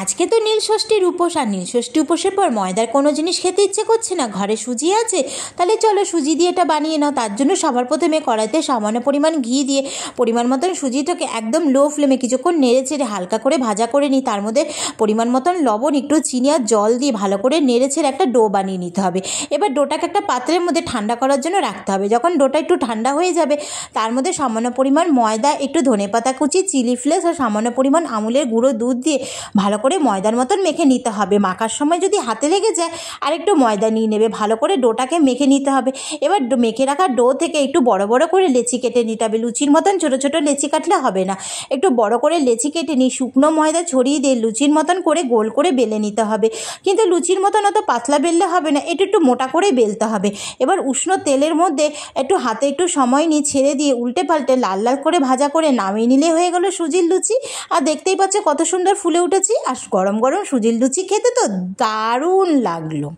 আজকে তো নীলষষ্ঠীর উপোস, আর নীলষষ্ঠী উপোসের পর ময়দার কোনো জিনিস খেতে ইচ্ছে করছে না। ঘরে সুজি আছে, তাহলে চলো সুজি দিয়ে এটা বানিয়ে নাও। তার জন্য সবার প্রথমে কড়াইতে সামান্য পরিমাণ ঘি দিয়ে পরিমাণ মতন সুজিটাকে একদম লো ফ্লেমে কিছুক্ষণ নেড়ে চেড়ে হালকা করে ভাজা করে নিই। তার মধ্যে পরিমাণ মতন লবণ, একটু চিনি আর জল দিয়ে ভালো করে নেড়ে ছেড়ে একটা ডো বানিয়ে নিতে হবে। এবার ডোটাকে একটা পাত্রের মধ্যে ঠান্ডা করার জন্য রাখতে হবে। যখন ডোটা একটু ঠান্ডা হয়ে যাবে, তার মধ্যে সামান্য পরিমাণ ময়দা, একটু ধনেপাতা কুচি, চিলি ফ্লেক্স আর সামান্য পরিমাণ আমুলের গুঁড়ো দুধ দিয়ে ভালো করে ময়দার মতন মেখে নিতে হবে। মাখার সময় যদি হাতে লেগে যায় আর একটু ময়দা নিয়ে নেবে, ভালো করে ডোটাকে মেখে নিতে হবে। এবার মেখে রাখা ডো থেকে একটু বড় বড় করে লেচি কেটে নিতে হবে। লুচির মতন ছোট ছোট লেচি কাটলে হবে না, একটু বড় করে লেচি কেটে নিয়ে শুকনো ময়দা ছড়িয়ে দিয়ে লুচির মতন করে গোল করে বেলে নিতে হবে। কিন্তু লুচির মতন অত পাতলা বেললে হবে না, একটু মোটা করে বেলতে হবে। এবার উষ্ণ তেলের মধ্যে একটু হাতে একটু সময় নিয়ে ছেড়ে দিয়ে উল্টে পাল্টে লাল লাল করে ভাজা করে নামিয়ে নিলে হয়ে গেল সুজির লুচি। আর দেখতেই পাচ্ছ কত সুন্দর ফুলে উঠেছে। আর গরম গরম সুজির লুচি খেতে তো দারুণ লাগলো।